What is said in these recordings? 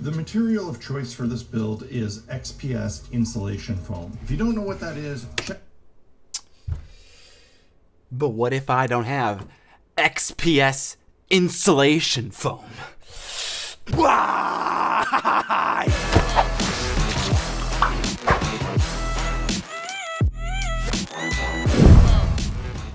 The material of choice for this build is XPS insulation foam. If you don't know what that is, check. But what if I don't have XPS insulation foam? Why?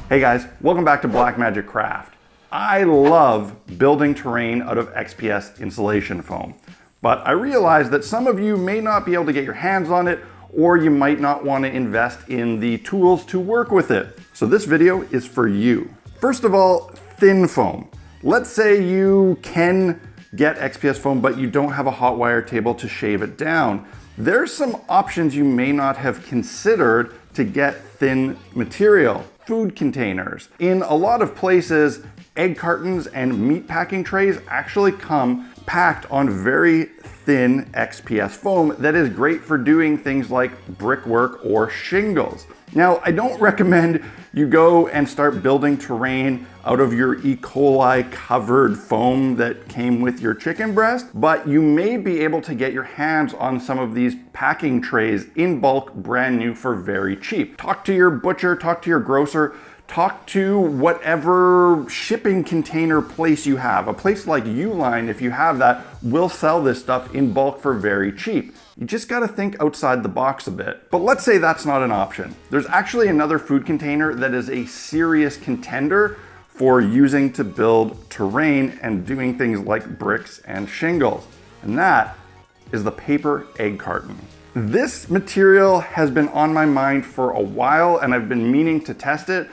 Hey guys, welcome back to Blackmagic Craft. I love building terrain out of XPS insulation foam, but I realize that some of you may not be able to get your hands on it, or you might not want to invest in the tools to work with it. So this video is for you. First of all, thin foam. Let's say you can get XPS foam, but you don't have a hot wire table to shave it down. There's some options you may not have considered to get thin material. Food containers. In a lot of places, egg cartons and meat packing trays actually come packed on very thin XPS foam that is great for doing things like brickwork or shingles. Now, I don't recommend you go and start building terrain out of your E. coli covered foam that came with your chicken breast, but you may be able to get your hands on some of these packing trays in bulk, brand new for very cheap. Talk to your butcher, talk to your grocer, talk to whatever shipping container place you have. A place like Uline, if you have that, will sell this stuff in bulk for very cheap. You just gotta think outside the box a bit. But let's say that's not an option. There's actually another food container that is a serious contender for using to build terrain and doing things like bricks and shingles. And that is the paper egg carton. This material has been on my mind for a while and I've been meaning to test it.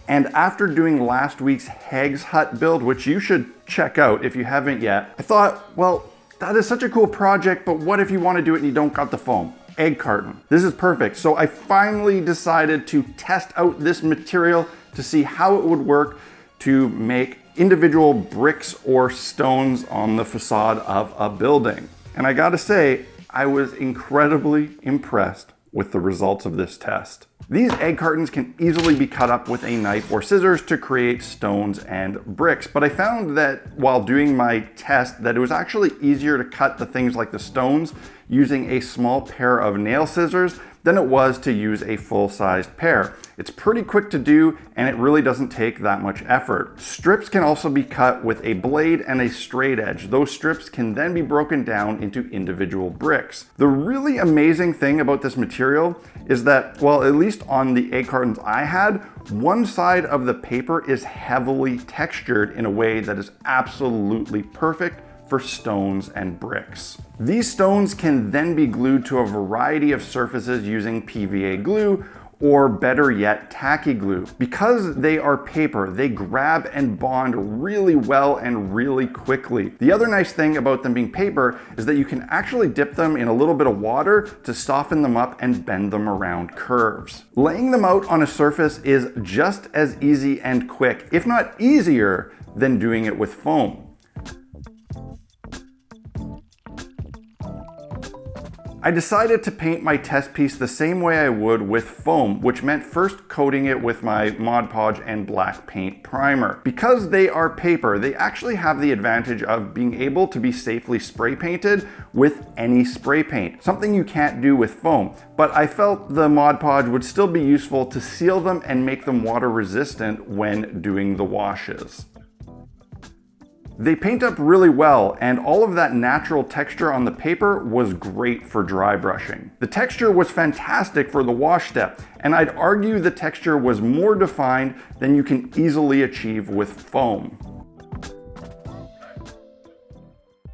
And after doing last week's Hag's Hut build, which you should check out if you haven't yet, I thought, well, that is such a cool project, but what if you want to do it and you don't got the foam? Egg carton. This is perfect. So I finally decided to test out this material to see how it would work to make individual bricks or stones on the facade of a building. And I gotta say, I was incredibly impressed with the results of this test. These egg cartons can easily be cut up with a knife or scissors to create stones and bricks, but I found that while doing my test that it was actually easier to cut the things like the stones using a small pair of nail scissors than it was to use a full-sized pair. It's pretty quick to do and it really doesn't take that much effort. Strips can also be cut with a blade and a straight edge. Those strips can then be broken down into individual bricks. The really amazing thing about this material is that, well, at least on the egg cartons I had, one side of the paper is heavily textured in a way that is absolutely perfect for stones and bricks. These stones can then be glued to a variety of surfaces using PVA glue, or better yet, tacky glue. Because they are paper, they grab and bond really well and really quickly. The other nice thing about them being paper is that you can actually dip them in a little bit of water to soften them up and bend them around curves. Laying them out on a surface is just as easy and quick, if not easier, than doing it with foam. I decided to paint my test piece the same way I would with foam, which meant first coating it with my Mod Podge and black paint primer. Because they are paper, they actually have the advantage of being able to be safely spray painted with any spray paint, something you can't do with foam. But I felt the Mod Podge would still be useful to seal them and make them water resistant when doing the washes. They paint up really well, and all of that natural texture on the paper was great for dry brushing. The texture was fantastic for the wash step, and I'd argue the texture was more defined than you can easily achieve with foam.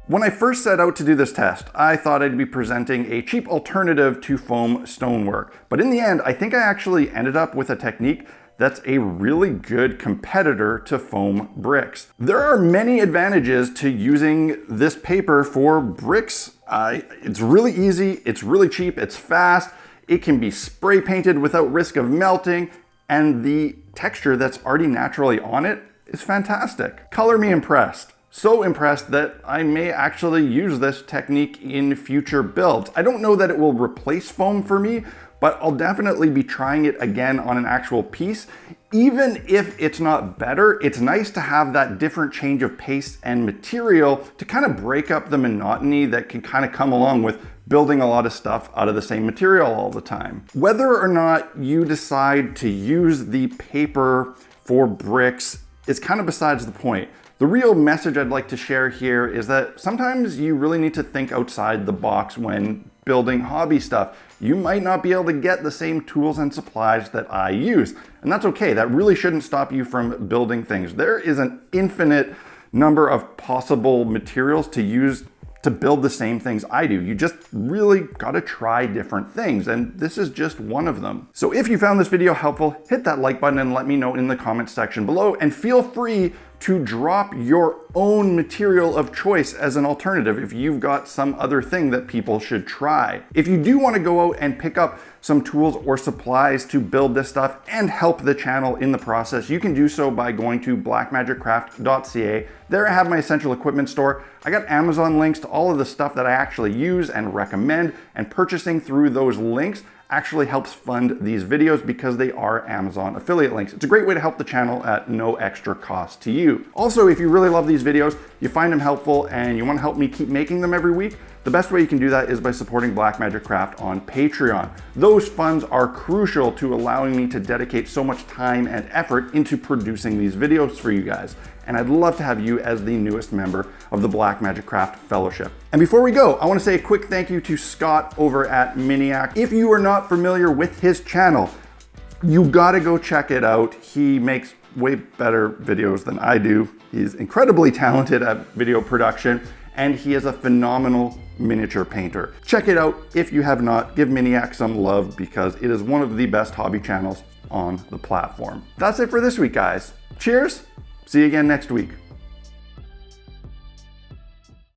When I first set out to do this test, I thought I'd be presenting a cheap alternative to foam stonework, but in the end, I think I actually ended up with a technique that's a really good competitor to foam bricks. There are many advantages to using this paper for bricks. It's really easy, it's really cheap, it's fast, it can be spray painted without risk of melting, and the texture that's already naturally on it is fantastic. Color me impressed. So impressed that I may actually use this technique in future builds. I don't know that it will replace foam for me, but I'll definitely be trying it again on an actual piece. Even if it's not better, it's nice to have that different change of pace and material to kind of break up the monotony that can kind of come along with building a lot of stuff out of the same material all the time. Whether or not you decide to use the paper for bricks is kind of besides the point. The real message I'd like to share here is that sometimes you really need to think outside the box when building hobby stuff. You might not be able to get the same tools and supplies that I use, and that's okay. That really shouldn't stop you from building things. There is an infinite number of possible materials to use to build the same things I do. You just really gotta try different things, and this is just one of them. So if you found this video helpful, hit that like button and let me know in the comments section below, and feel free to drop your own material of choice as an alternative if you've got some other thing that people should try. If you do want to go out and pick up some tools or supplies to build this stuff and help the channel in the process, you can do so by going to blackmagiccraft.ca. There I have my essential equipment store. I got Amazon links to all of the stuff that I actually use and recommend, and purchasing through those links actually helps fund these videos because they are Amazon affiliate links. It's a great way to help the channel at no extra cost to you. Also, if you really love these videos, you find them helpful, and you want to help me keep making them every week, the best way you can do that is by supporting Blackmagic Craft on Patreon. Those funds are crucial to allowing me to dedicate so much time and effort into producing these videos for you guys. And I'd love to have you as the newest member of the Blackmagic Craft Fellowship. And before we go, I want to say a quick thank you to Scott over at Miniac. If you are not familiar with his channel, you gotta go check it out. He makes way better videos than I do. He's incredibly talented at video production, and he is a phenomenal miniature painter. Check it out if you have not. Give Miniac some love because it is one of the best hobby channels on the platform. That's it for this week, guys. Cheers. See you again next week.